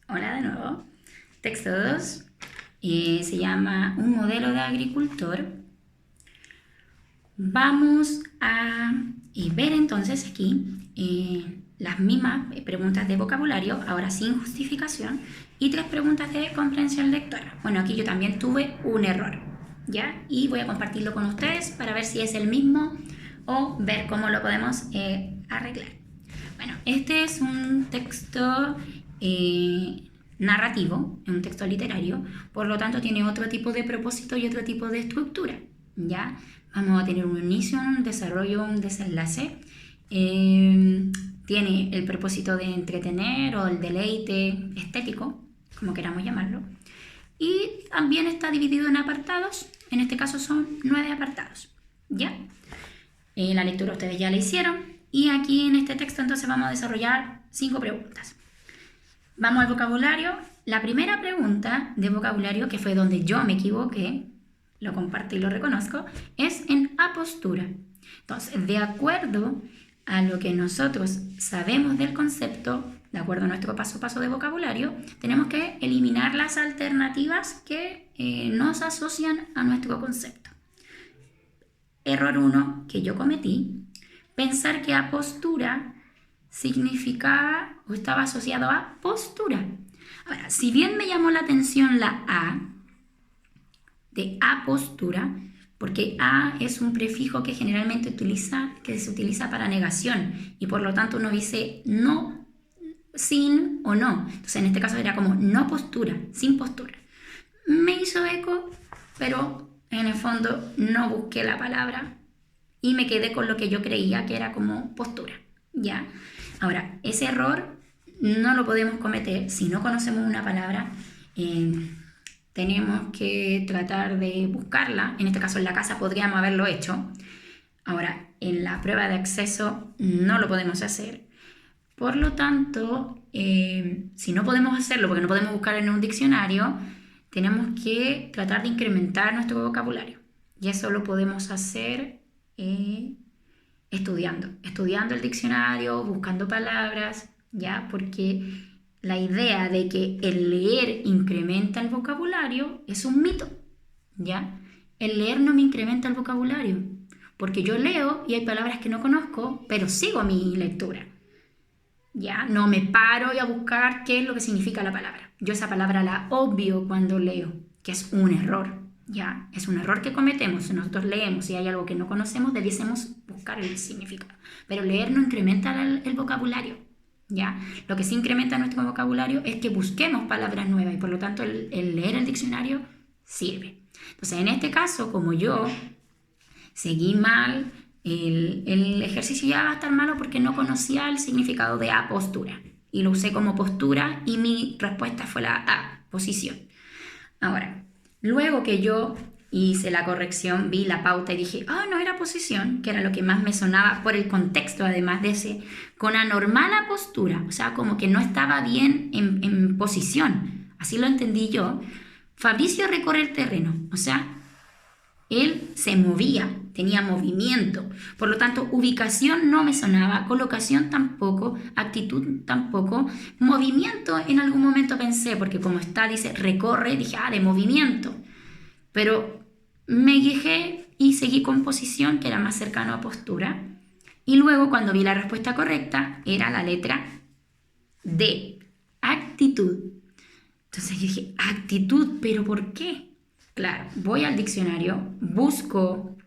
Hola de nuevo. Texto 2 se llama Un modelo de agricultor. Vamos a ver entonces aquí las mismas preguntas de vocabulario, ahora sin justificación, y 3 preguntas de comprensión lectora. Bueno, aquí yo también tuve un error, ¿ya? Y voy a compartirlo con ustedes para ver si es el mismo o ver cómo lo podemos arreglar. Bueno, este es un texto narrativo, un texto literario, por lo tanto tiene otro tipo de propósito y otro tipo de estructura, ¿ya? Vamos a tener un inicio, un desarrollo, un desenlace. Tiene el propósito de entretener o el deleite estético, como queramos llamarlo. Y también está dividido en apartados, en este caso son 9 apartados, ¿ya? La lectura ustedes ya la hicieron y aquí en este texto entonces vamos a desarrollar 5 preguntas. Vamos al vocabulario. La primera pregunta de vocabulario, que fue donde yo me equivoqué, lo comparto y lo reconozco, es en apostura. Entonces, de acuerdo a lo que nosotros sabemos del concepto, de acuerdo a nuestro paso a paso de vocabulario, tenemos que eliminar las alternativas que nos asocian a nuestro concepto. Error 1 que yo cometí, pensar que apostura significaba o estaba asociado a postura. Ahora, si bien me llamó la atención la A, de apostura, porque a es un prefijo que generalmente se utiliza para negación y por lo tanto uno dice no, sin o no. Entonces en este caso era como no postura, sin postura. Me hizo eco, pero en el fondo no busqué la palabra y me quedé con lo que yo creía que era como postura, ¿ya? Ahora, ese error no lo podemos cometer si no conocemos una palabra. Tenemos que tratar de buscarla. En este caso en la casa podríamos haberlo hecho. Ahora, en la prueba de acceso no lo podemos hacer. Por lo tanto, si no podemos hacerlo porque no podemos buscar en un diccionario, tenemos que tratar de incrementar nuestro vocabulario. Y eso lo podemos hacer estudiando el diccionario, buscando palabras, ¿ya? Porque la idea de que el leer incrementa el vocabulario es un mito, ¿ya? El leer no me incrementa el vocabulario, porque yo leo y hay palabras que no conozco, pero sigo mi lectura, ¿ya? No me paro a buscar qué es lo que significa la palabra. Yo esa palabra la obvio cuando leo, que es un error, ¿ya? Es un error que cometemos. Si nosotros leemos y hay algo que no conocemos, debiésemos buscar el significado. Pero leer no incrementa el vocabulario, ¿ya? Lo que sí incrementa nuestro vocabulario es que busquemos palabras nuevas y por lo tanto el leer el diccionario sirve. Entonces, en este caso, como yo seguí mal, el ejercicio ya va a estar malo porque no conocía el significado de apostura y lo usé como postura y mi respuesta fue la A, posición. Ahora, luego que yo hice la corrección, vi la pauta y dije, no era posición, que era lo que más me sonaba por el contexto, además de ese, con anormal postura, o sea, como que no estaba bien en posición, así lo entendí yo. Fabricio recorre el terreno, o sea, él se movía, tenía movimiento, por lo tanto, ubicación no me sonaba, colocación tampoco, actitud tampoco, movimiento en algún momento pensé, porque como está, dice recorre, dije, de movimiento, pero me guié y seguí con posición, que era más cercano a postura, y luego cuando vi la respuesta correcta, era la letra D, actitud. Entonces yo dije, actitud, ¿pero por qué? Claro, voy al diccionario, busco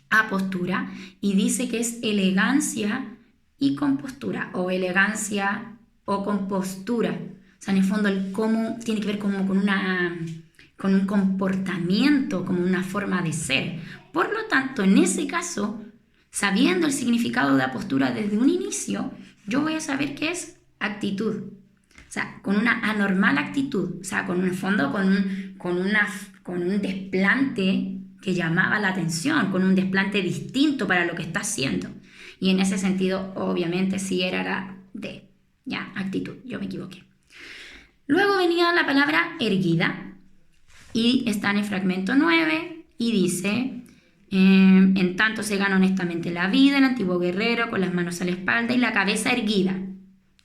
apostura y dice que es elegancia y compostura, o elegancia o compostura. O sea, en el fondo el cómo tiene que ver como con un comportamiento, como una forma de ser. Por lo tanto, en ese caso, sabiendo el significado de apostura desde un inicio, yo voy a saber qué es actitud. O sea, con una anormal actitud, o sea, con un fondo, con un desplante que llamaba la atención, con un desplante distinto para lo que está haciendo. Y en ese sentido, obviamente, sí era la D, ya, actitud, yo me equivoqué. Luego venía la palabra erguida, y está en el fragmento 9, y dice, en tanto se gana honestamente la vida, el antiguo guerrero con las manos a la espalda y la cabeza erguida.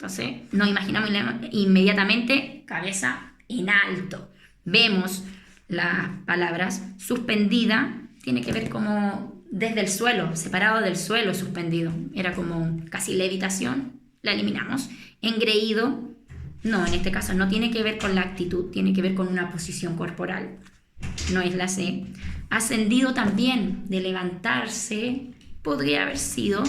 Entonces nos imaginamos inmediatamente cabeza en alto. Vemos las palabras suspendida, tiene que ver como desde el suelo, separado del suelo, suspendido. Era como casi levitación, la eliminamos. Engreído, no, en este caso no tiene que ver con la actitud, tiene que ver con una posición corporal. No es la C. Ascendido también, de levantarse, podría haber sido,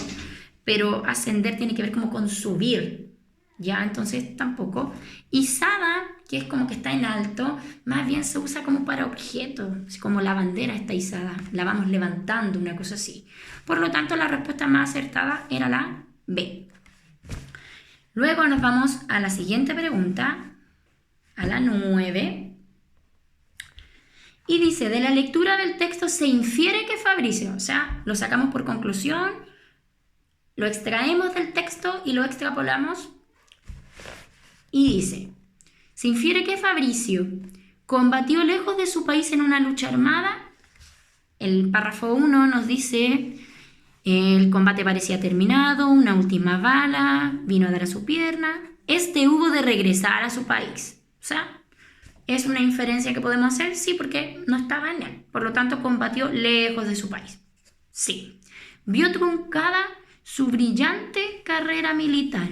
pero ascender tiene que ver como con subir, ¿ya? Entonces tampoco. Izada, que es como que está en alto, más bien se usa como para objetos, como la bandera está izada, la vamos levantando, una cosa así. Por lo tanto, la respuesta más acertada era la B. Luego nos vamos a la siguiente pregunta, a la 9. Y dice, de la lectura del texto se infiere que Fabricio, o sea, lo sacamos por conclusión, lo extraemos del texto y lo extrapolamos. Y dice, se infiere que Fabricio combatió lejos de su país en una lucha armada. El párrafo 1 nos dice, el combate parecía terminado, una última bala vino a dar a su pierna. Este hubo de regresar a su país. O sea, ¿es una inferencia que podemos hacer? Sí, porque no estaba en él. Por lo tanto, combatió lejos de su país. Sí. Vio truncada su brillante carrera militar.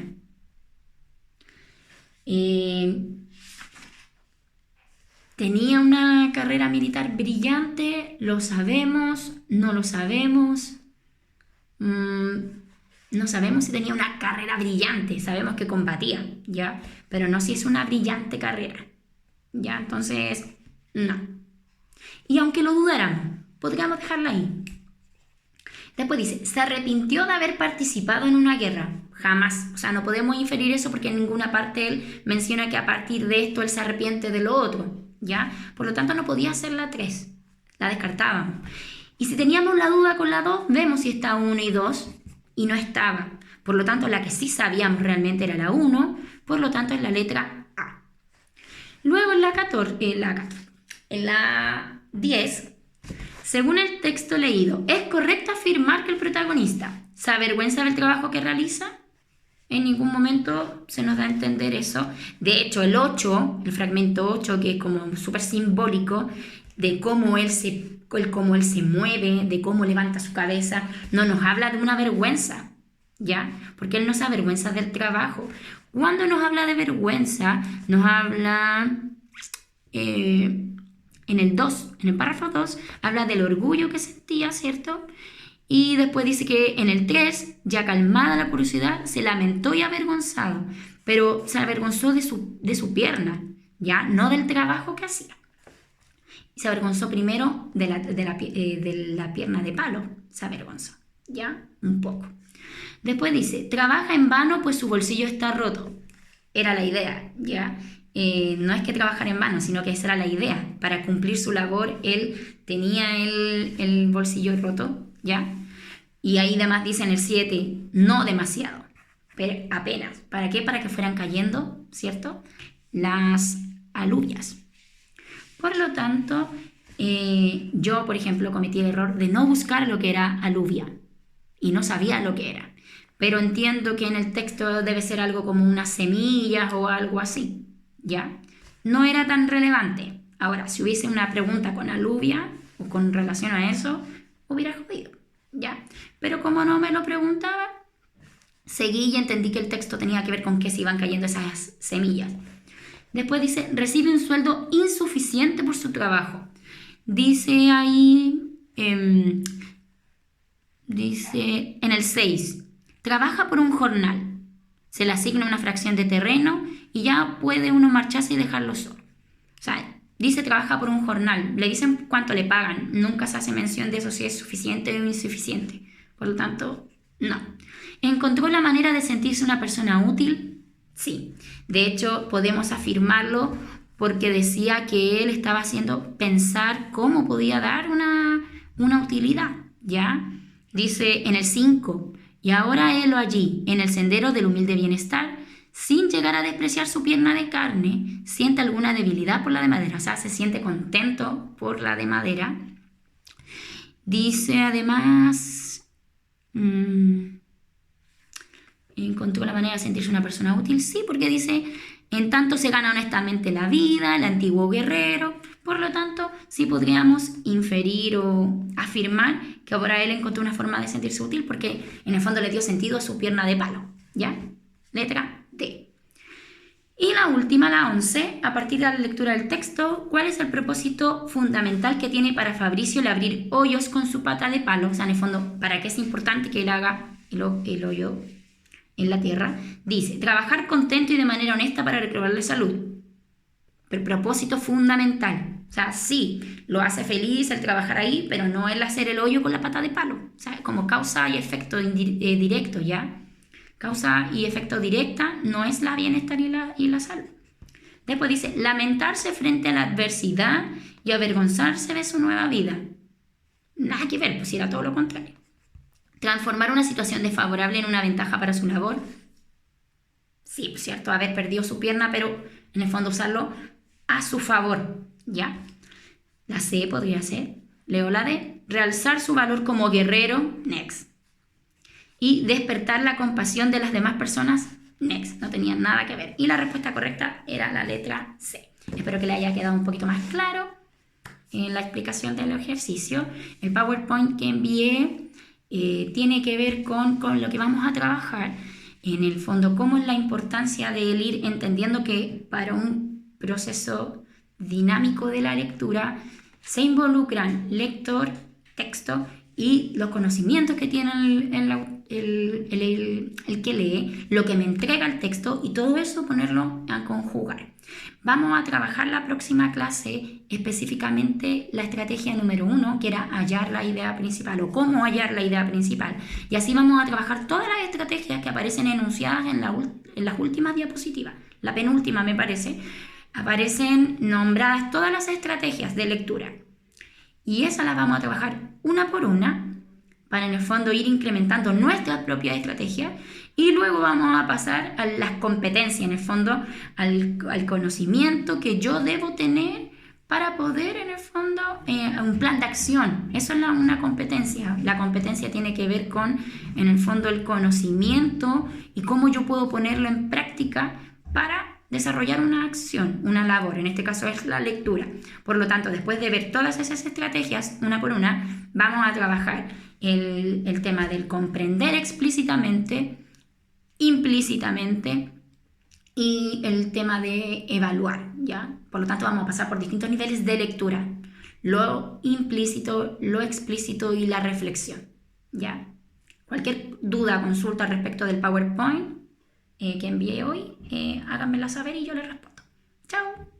Tenía una carrera militar brillante, lo sabemos, no lo sabemos. No sabemos si tenía una carrera brillante, sabemos que combatía, ¿ya? Pero no si es una brillante carrera. Ya, entonces, no. Y aunque lo dudáramos, podríamos dejarla ahí. Después dice, se arrepintió de haber participado en una guerra. Jamás. O sea, no podemos inferir eso porque en ninguna parte él menciona que a partir de esto él se arrepiente de lo otro. ¿Ya? Por lo tanto, no podía ser la 3. La descartábamos. Y si teníamos la duda con la 2, vemos si está 1 y 2 y no estaba. Por lo tanto, la que sí sabíamos realmente era la 1. Por lo tanto, es la letra A. Luego en la 10, según el texto leído, ¿es correcto afirmar que el protagonista se avergüenza del trabajo que realiza? En ningún momento se nos da a entender eso. De hecho, el 8, el fragmento 8, que es como súper simbólico de cómo él se mueve, de cómo levanta su cabeza, no nos habla de una vergüenza, ¿ya? Porque él no se avergüenza del trabajo. Cuando nos habla de vergüenza, nos habla en el 2, en el párrafo 2, habla del orgullo que sentía, ¿cierto? Y después dice que en el 3, ya calmada la curiosidad, se lamentó y avergonzado, pero se avergonzó de su pierna, ya no del trabajo que hacía. Y se avergonzó primero de la pierna de palo, se avergonzó, ya un poco. Después dice, trabaja en vano pues su bolsillo está roto. Era la idea, ¿ya? No es que trabajara en vano, sino que esa era la idea. Para cumplir su labor, él tenía el bolsillo roto, ¿ya? Y ahí además dice en el 7, no demasiado, pero apenas. ¿Para qué? Para que fueran cayendo, ¿cierto? Las alubias. Por lo tanto, yo, por ejemplo, cometí el error de no buscar lo que era aluvia. Y no sabía lo que era. Pero entiendo que en el texto debe ser algo como unas semillas o algo así, ¿ya? No era tan relevante. Ahora, si hubiese una pregunta con aluvia o con relación a eso, hubiera jodido, ¿ya? Pero como no me lo preguntaba, seguí y entendí que el texto tenía que ver con que se iban cayendo esas semillas. Después dice, recibe un sueldo insuficiente por su trabajo. Dice ahí, dice en el 6, trabaja por un jornal. Se le asigna una fracción de terreno y ya puede uno marcharse y dejarlo solo. O sea, dice trabaja por un jornal. Le dicen cuánto le pagan. Nunca se hace mención de eso si es suficiente o insuficiente. Por lo tanto, no. ¿Encontró la manera de sentirse una persona útil? Sí. De hecho, podemos afirmarlo porque decía que él estaba haciendo pensar cómo podía dar una utilidad, ¿ya? Dice en el 5, y ahora helo allí, en el sendero del humilde bienestar, sin llegar a despreciar su pierna de carne, siente alguna debilidad por la de madera, o sea, se siente contento por la de madera. Dice además, encontró la manera de sentirse una persona útil, sí, porque dice, En tanto se gana honestamente la vida, el antiguo guerrero. Por lo tanto, sí podríamos inferir o afirmar que ahora él encontró una forma de sentirse útil porque en el fondo le dio sentido a su pierna de palo. ¿Ya? Letra D. Y la última, la 11, a partir de la lectura del texto, ¿cuál es el propósito fundamental que tiene para Fabricio el abrir hoyos con su pata de palo? O sea, en el fondo, ¿para qué es importante que él haga el hoyo en la tierra? Dice, trabajar contento y de manera honesta para recobrarle salud. Pero propósito fundamental. O sea, sí, lo hace feliz el trabajar ahí, pero no el hacer el hoyo con la pata de palo. O sea, como causa y efecto directo, ¿ya? Causa y efecto directa no es la bienestar y la salud. Después dice, lamentarse frente a la adversidad y avergonzarse de su nueva vida. Nada que ver, pues era todo lo contrario. Transformar una situación desfavorable en una ventaja para su labor. Sí, pues cierto, haber perdido su pierna, pero en el fondo usarlo a su favor, ¿ya? La C podría ser, leo la D, realzar su valor como guerrero, next. Y despertar la compasión de las demás personas, next, no tenía nada que ver. Y la respuesta correcta era la letra C. Espero que le haya quedado un poquito más claro en la explicación del ejercicio. El PowerPoint que envié tiene que ver con lo que vamos a trabajar. En el fondo, cómo es la importancia de ir entendiendo que para un proceso dinámico de la lectura se involucran lector, texto y los conocimientos que tiene el que lee, lo que me entrega el texto y todo eso ponerlo a conjugar. Vamos a trabajar la próxima clase específicamente la estrategia número 1, que era hallar la idea principal o cómo hallar la idea principal. Y así vamos a trabajar todas las estrategias que aparecen enunciadas en las últimas diapositivas. La penúltima me parece. Aparecen nombradas todas las estrategias de lectura. Y esas las vamos a trabajar una por una para en el fondo ir incrementando nuestras propias estrategias y luego vamos a pasar a las competencias, en el fondo al conocimiento que yo debo tener para poder en el fondo un plan de acción. Eso es una competencia. La competencia tiene que ver con en el fondo el conocimiento y cómo yo puedo ponerlo en práctica para desarrollar una acción, una labor, en este caso es la lectura. Por lo tanto, después de ver todas esas estrategias, una por una, vamos a trabajar el tema del comprender explícitamente, implícitamente y el tema de evaluar, ¿ya? Por lo tanto, vamos a pasar por distintos niveles de lectura, lo implícito, lo explícito y la reflexión, ¿ya? Cualquier duda, consulta respecto del PowerPoint que envié hoy, háganmela saber y yo les respondo. ¡Chao!